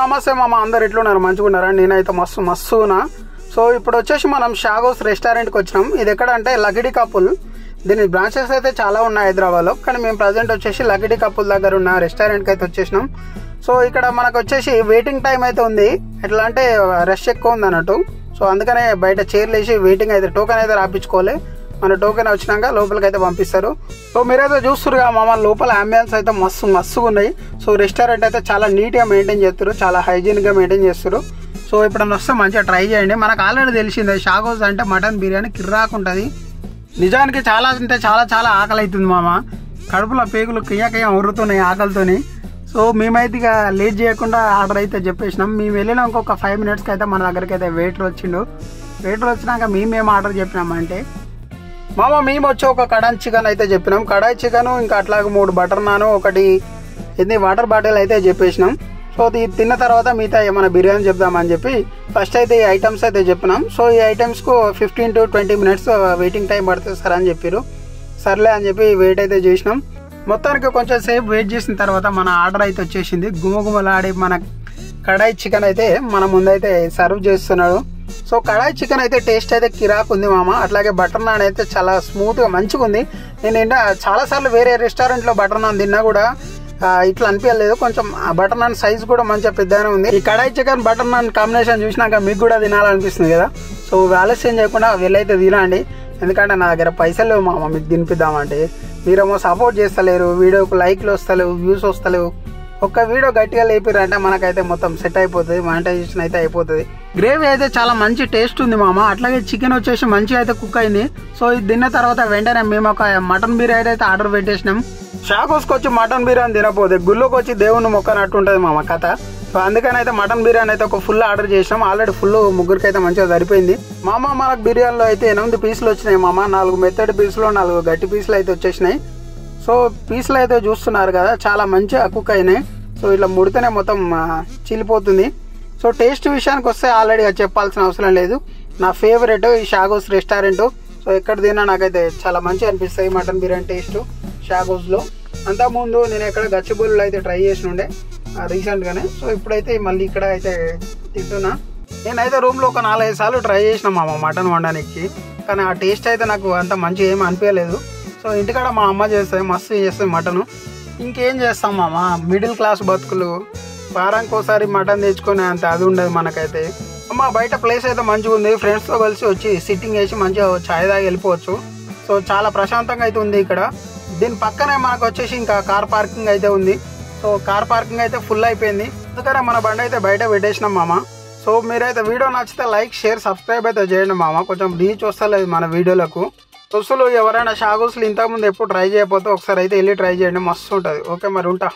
నమస్తే మామ, అందరు ఎట్లున్నారు? మంచిగా ఉన్నారా? నేనైతే మస్తున్నా. సో ఇప్పుడు వచ్చేసి మనం షాగోస్ రెస్టారెంట్కి వచ్చినాం. ఇది ఎక్కడ అంటే లకిడి కపుల్. దీని బ్రాంచెస్ అయితే చాలా ఉన్నాయి హైదరాబాద్లో, కానీ మేము ప్రజెంట్ వచ్చేసి లకిడి కపుల్ దగ్గర ఉన్న రెస్టారెంట్కి అయితే వచ్చేసినాం. సో ఇక్కడ మనకు వచ్చేసి వెయిటింగ్ టైం అయితే ఉంది. ఎట్లా అంటే రష్ ఎక్కువ ఉంది అన్నట్టు. సో అందుకనే బయట చైర్లు వేసి వెయిటింగ్ అయితే టోకెన్ అయితే రాపించుకోవాలి. మన టోకెన్ వచ్చినాక లోపలికి అయితే పంపిస్తారు. సో మీరైతే చూస్తురుగా మామ, లోపల అంబియన్స్ అయితే మస్తుగా ఉన్నాయి. సో రెస్టారెంట్ అయితే చాలా నీట్గా మెయింటైన్ చేస్తారు, చాలా హైజీన్గా మెయింటైన్ చేస్తారు. సో ఎప్పుడన్నా వస్తే మంచిగా ట్రై చేయండి. మనకు ఆల్రెడీ తెలిసిందే షాగోస్ అంటే మటన్ బిర్యానీ కిర్రాకు ఉంటుంది. నిజానికి చాలా అంటే చాలా ఆకలి అవుతుంది మామ. కడుపులో పేగులు కియ్య ఉరుతున్నాయి ఆకలితోని. సో మేమైతే ఇక లేట్ చేయకుండా ఆర్డర్ అయితే చెప్పేసినాం. మేము వెళ్ళినా ఇంకొక 5 minutesకి అయితే మన దగ్గరికి అయితే వెయిటర్ వచ్చిండు. వెయిటర్ వచ్చినాక మేము ఆర్డర్ చెప్పినామంటే మామ, మేము వచ్చి ఒక కడాయి చికెన్ అయితే చెప్పినాం. కడాయి చికెన్ ఇంకా అట్లాగే 3 బటర్ నాన్, ఒకటి వాటర్ బాటిల్ అయితే చెప్పేసినాం. సో ఇది తిన్న తర్వాత మిగతా ఏమైనా బిర్యానీ చెప్దామని చెప్పి ఫస్ట్ అయితే ఈ ఐటమ్స్ అయితే చెప్పినాం. సో ఈ ఐటమ్స్కు 15 to 20 minutes వెయిటింగ్ టైం పడుతుంది సార్ అని చెప్పారు. సర్లే అని చెప్పి వెయిట్ అయితే చేసినాం. మొత్తానికి కొంచెం సేపు వెయిట్ చేసిన తర్వాత మన ఆర్డర్ అయితే వచ్చేసింది. గుమగుమలాడి మన కడాయి చికెన్ అయితే మన ముందైతే సర్వ్ చేస్తున్నాడు. సో కడాయి చికెన్ అయితే టేస్ట్ అయితే కిరాక్ ఉంది మామ. అట్లాగే బటర్ నాన్ అయితే చాలా స్మూత్గా మంచిగా ఉంది. నేను చాలాసార్లు వేరే రెస్టారెంట్లో బటర్ నాన్ తిన్నా కూడా ఇట్లా అనిపించలేదు. కొంచెం బటర్ నాన్ సైజ్ కూడా మంచిగా పెద్దగానే ఉంది. ఈ కడాయి చికెన్ బటర్ నాన్ కాంబినేషన్ చూసినాక మీకు కూడా తినాలనిపిస్తుంది కదా. సో ఆలస్యం చేయకుండా వెళ్ళైతే తినండి. ఎందుకంటే నా దగ్గర పైసలు లేవు మామ మీకు తినిపిద్దామంటే. మీరేమో సపోర్ట్ చేస్తలేరు, వీడియోకు లైక్లు వస్తలేవు, వ్యూస్ వస్తలేవు. ఒక్క వీడియో గట్టిగా లేపిరంటే మనకైతే మొత్తం సెట్ అయిపోతుంది, మానిటైజేషన్ అయితే అయిపోతుంది. గ్రేవీ అయితే చాలా మంచి టేస్ట్ ఉంది మామ. అట్లాగే చికెన్ వచ్చేసి మంచిగా అయితే కుక్ అయింది. సో ఇది తిన్న తర్వాత వెంటనే మేము ఒక మటన్ బిర్యానీ అయితే ఆర్డర్ పెట్టేసినాం. షాగోస్కి వచ్చి మటన్ బిర్యానీ తినపోతే గుళ్ళోకి వచ్చి దేవుని మొక్కనట్టు ఉంటుంది మామ కథ. సో అందుకని అయితే మటన్ బిర్యానీ అయితే ఒక ఫుల్ ఆర్డర్ చేసినాం. ఆల్రెడీ ఫుల్ ముగ్గురికి అయితే మంచిగా సరిపోయింది మామ. మనకు బిర్యానీలో అయితే 8 పీసులు వచ్చినాయి మామ. 4 మెత్తడి పీసులు, 4 గట్టి పీసులు అయితే వచ్చేసినాయి. సో పీసులు అయితే చూస్తున్నారు కదా, చాలా మంచిగా కుక్ అయినాయి. సో ఇట్లా ముడితేనే మొత్తం చీలిపోతుంది. సో టేస్ట్ విషయానికి వస్తే ఆల్రెడీ చెప్పాల్సిన అవసరం లేదు. నా ఫేవరెట్ ఈ షాగోస్ రెస్టారెంట్. సో ఎక్కడ తిన్నా నాకైతే చాలా మంచిగా అనిపిస్తాయి మటన్ బిర్యానీ టేస్ట్ షాగోస్లో. అంతకుముందు నేను ఎక్కడ గచ్చిబౌలిలో అయితే ట్రై చేసి ఉండే రీసెంట్గానే. సో ఇప్పుడైతే మళ్ళీ ఇక్కడ అయితే తింటున్నా. నేనైతే రూమ్లో ఒక 4-5 సార్లు ట్రై చేసిన మామ మటన్ వండడానికి, కానీ ఆ టేస్ట్ అయితే నాకు అంత మంచిగా ఏమి అనిపించలేదు. సో ఇంటికాడ మా అమ్మ చేస్తుంది, మస్తు చేస్తుంది మటను. ఇంకేం చేస్తాం మామ, మిడిల్ క్లాస్ బతుకులు. వారానికి ఒకసారి మటన్ తెచ్చుకునే అంత అది ఉండదు మనకైతే. అమ్మ బయట ప్లేస్ అయితే మంచిగా ఉంది. ఫ్రెండ్స్తో కలిసి వచ్చి సిట్టింగ్ వేసి మంచిగా ఛాయ్ తాగి వెళ్ళిపోవచ్చు. సో చాలా ప్రశాంతంగా అయితే ఉంది ఇక్కడ. దీని పక్కనే మనకు వచ్చేసి ఇంకా కార్ పార్కింగ్ అయితే ఉంది. సో కార్ పార్కింగ్ అయితే ఫుల్ అయిపోయింది. అందుకనే మన బండి అయితే బయట పెట్టేసినాం మామ. సో మీరైతే వీడియో నచ్చితే లైక్, షేర్, సబ్స్క్రైబ్ అయితే చేయండి మామ. కొంచెం రీచ్ వస్తలేదు మన వీడియోలకు. దోస్తులు ఎవరైనా షాగోస్లు ఇంతకుముందు ఎప్పుడు ట్రై చేయకపోతే ఒకసారి అయితే వెళ్ళి ట్రై చేయండి, మస్తు ఉంటుంది. ఓకే మరి ఉంటా.